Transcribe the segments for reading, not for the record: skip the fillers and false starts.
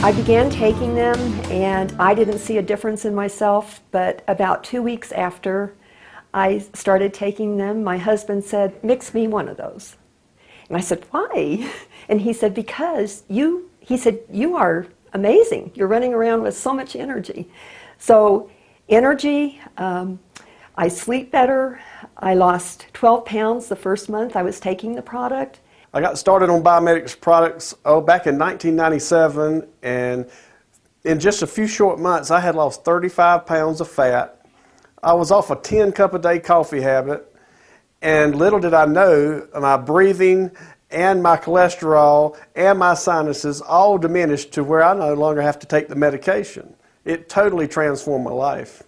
I began taking them and I didn't see a difference in myself, but about 2 weeks after I started taking them, my husband said, "Mix me one of those." And I said, "Why?" And he said, "Because he said, you are amazing. You're running around with so much energy." So energy, I sleep better. I lost 12 pounds the first month I was taking the product. I got started on Vitamins products back in 1997, and in just a few short months I had lost 35 pounds of fat. I was off a 10-cup-a-day coffee habit, and little did I know my breathing and my cholesterol and my sinuses all diminished to where I no longer have to take the medication. It totally transformed my life.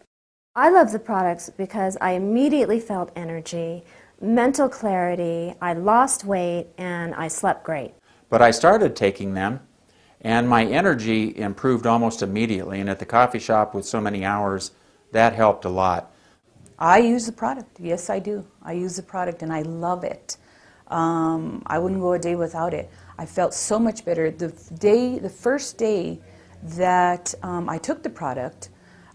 I love the products because I immediately felt energy, mental clarity, I lost weight, and I slept great. But I started taking them, and my energy improved almost immediately, and at the coffee shop with so many hours, that helped a lot. I use the product. Yes, I do. I use the product, and I love it. I wouldn't go a day without it. I felt so much better. The first day that I took the product,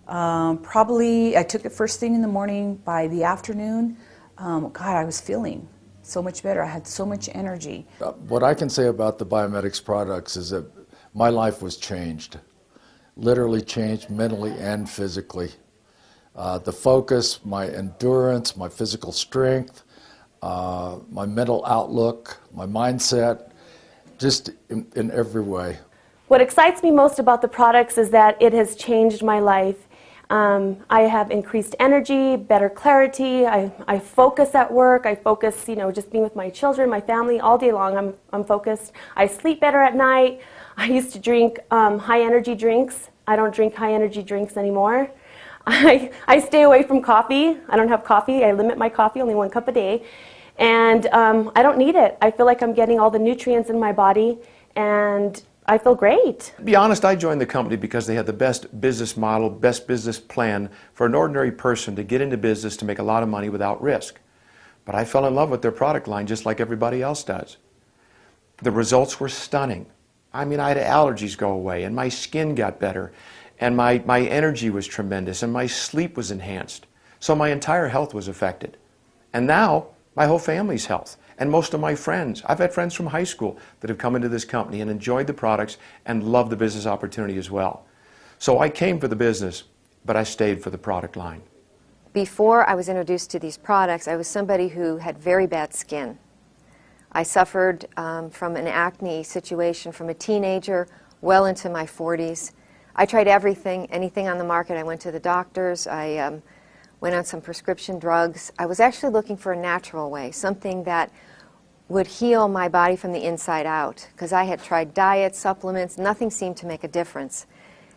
probably I took it first thing in the morning. By the afternoon, God, I was feeling so much better. I had so much energy. What I can say about the Vitamins products is that my life was changed, literally changed mentally and physically. The focus, my endurance, my physical strength, my mental outlook, my mindset, just in every way. What excites me most about the products is that it has changed my life. I have increased energy, better clarity, I focus at work, I focus, just being with my children, my family, all day long I'm focused. I sleep better at night. I used to drink high energy drinks. I don't drink high energy drinks anymore. I stay away from coffee. I don't have coffee. I limit my coffee, only 1 cup a day. And I don't need it. I feel like I'm getting all the nutrients in my body, and I feel great. To be honest, I joined the company because they had the best business model, best business plan for an ordinary person to get into business to make a lot of money without risk. But I fell in love with their product line just like everybody else does. The results were stunning. I mean, I had allergies go away, and my skin got better, and my energy was tremendous, and my sleep was enhanced. So my entire health was affected. And now, my whole family's health. And most of my friends, I've had friends from high school that have come into this company and enjoyed the products and loved the business opportunity as well. So I came for the business, but I stayed for the product line. Before I was introduced to these products, I was somebody who had very bad skin. I suffered from an acne situation from a teenager well into my 40s. I tried everything, anything on the market. I went to the doctors. I went on some prescription drugs. I was actually looking for a natural way, something that would heal my body from the inside out, because I had tried diets, supplements, nothing seemed to make a difference.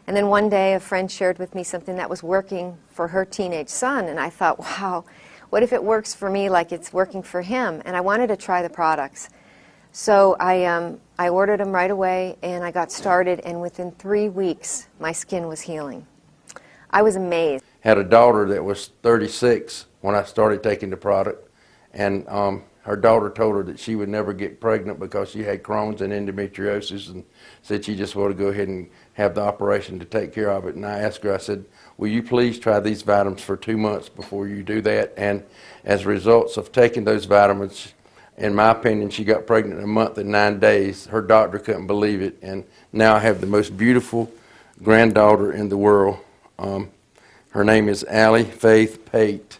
And then one day a friend shared with me something that was working for her teenage son, and I thought, wow, what if it works for me like it's working for him? And I wanted to try the products. So I ordered them right away, and I got started, and within 3 weeks my skin was healing. I was amazed. Had a daughter that was 36 when I started taking the product, and her daughter told her that she would never get pregnant because she had Crohn's and endometriosis, and said she just wanted to go ahead and have the operation to take care of it. And I asked her, I said, will you please try these vitamins for 2 months before you do that? And as results of taking those vitamins, in my opinion, she got pregnant in a month and 9 days. Her doctor couldn't believe it, and now I have the most beautiful granddaughter in the world. Her name is Allie Faith Pate,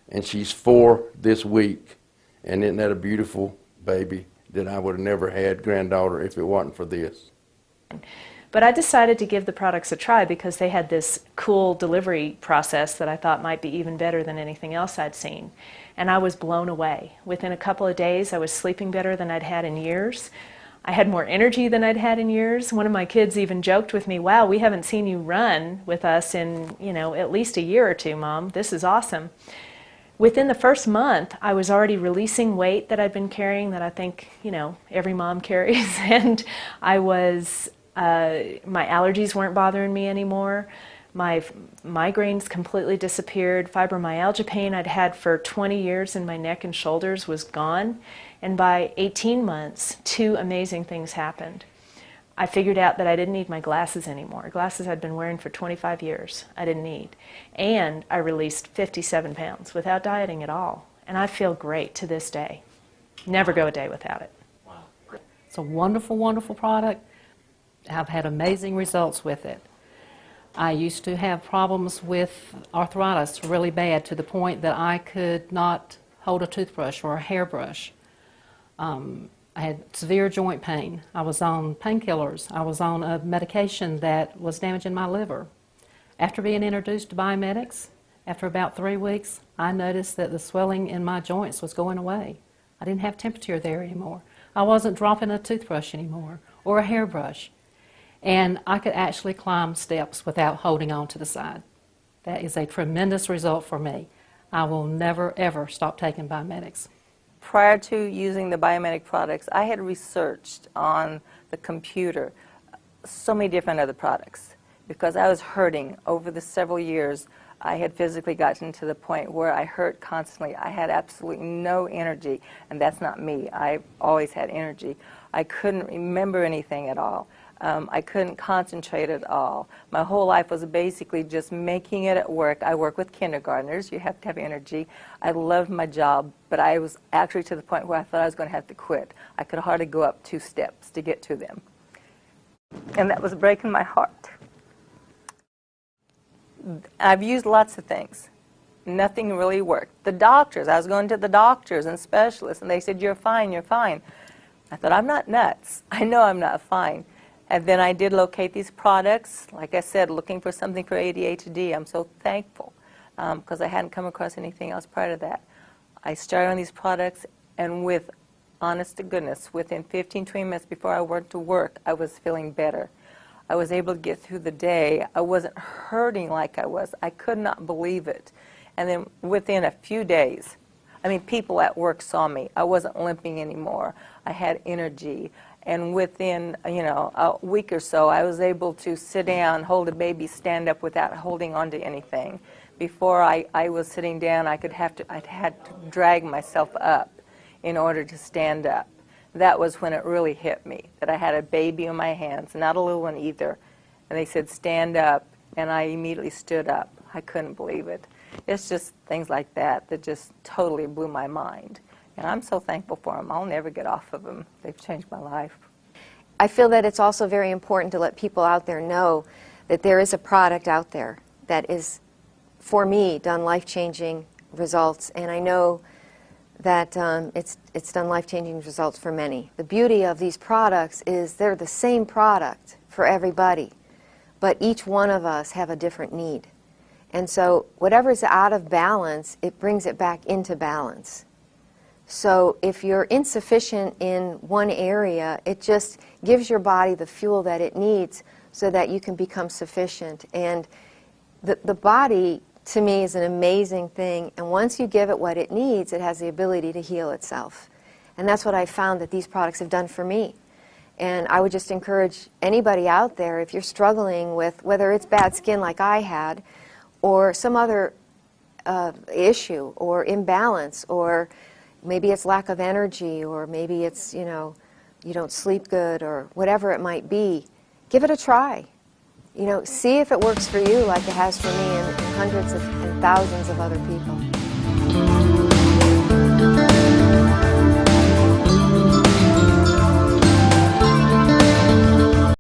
and she's 4 this week. And isn't that a beautiful baby that I would have never had granddaughter if it wasn't for this. But I decided to give the products a try because they had this cool delivery process that I thought might be even better than anything else I'd seen. And I was blown away. Within a couple of days, I was sleeping better than I'd had in years. I had more energy than I'd had in years. One of my kids even joked with me, wow, we haven't seen you run with us in, at least a year or two, Mom. This is awesome. Within the first month, I was already releasing weight that I'd been carrying that I think, every mom carries. And I was, my allergies weren't bothering me anymore. My migraines completely disappeared. Fibromyalgia pain I'd had for 20 years in my neck and shoulders was gone. And by 18 months, 2 amazing things happened. I figured out that I didn't need my glasses anymore. Glasses I'd been wearing for 25 years, I didn't need. And I released 57 pounds without dieting at all. And I feel great to this day. Never go a day without it. It's a wonderful, wonderful product. I've had amazing results with it. I used to have problems with arthritis really bad to the point that I could not hold a toothbrush or a hairbrush. I had severe joint pain. I was on painkillers. I was on a medication that was damaging my liver. After being introduced to Biomedics, after about 3 weeks, I noticed that the swelling in my joints was going away. I didn't have temperature there anymore. I wasn't dropping a toothbrush anymore or a hairbrush. And I could actually climb steps without holding on to the side. That is a tremendous result for me. I will never, ever stop taking Biomedics. Prior to using the Biomedic products, I had researched on the computer so many different other products because I was hurting over the several years. I had physically gotten to the point where I hurt constantly. I had absolutely no energy, and that's not me. I always had energy. I couldn't remember anything at all. I couldn't concentrate at all. My whole life was basically just making it at work. I work with kindergartners. You have to have energy. I loved my job, but I was actually to the point where I thought I was going to have to quit. I could hardly go up 2 steps to get to them. And that was breaking my heart. I've used lots of things. Nothing really worked. The doctors, I was going to the doctors and specialists, and they said, "You're fine, you're fine." I thought, I'm not nuts. I know I'm not fine. And then I did locate these products, like I said, looking for something for ADHD. I'm so thankful because I hadn't come across anything else prior to that. I started on these products, and with, honest to goodness, within 15, 20 minutes before I went to work, I was feeling better. I was able to get through the day. I wasn't hurting like I was. I could not believe it. And then within a few days, I mean, people at work saw me. I wasn't limping anymore. I had energy. And within, a week or so, I was able to sit down, hold a baby, stand up without holding on to anything. Before I was sitting down, I'd had to drag myself up in order to stand up. That was when it really hit me, that I had a baby in my hands, not a little one either. And they said, "Stand up," and I immediately stood up. I couldn't believe it. It's just things like that that just totally blew my mind. And I'm so thankful for them. I'll never get off of them. They've changed my life. I feel that it's also very important to let people out there know that there is a product out there that is, for me, done life-changing results. And I know that it's done life-changing results for many. The beauty of these products is they're the same product for everybody, but each one of us have a different need. And so whatever's out of balance, it brings it back into balance. So if you're insufficient in one area, it just gives your body the fuel that it needs so that you can become sufficient. And the body, to me, is an amazing thing. And once you give it what it needs, it has the ability to heal itself. And that's what I found that these products have done for me. And I would just encourage anybody out there, if you're struggling with whether it's bad skin like I had, or some other issue or imbalance, or maybe it's lack of energy, or maybe it's, you don't sleep good, or whatever it might be, give it a try. See if it works for you like it has for me and hundreds and thousands of other people.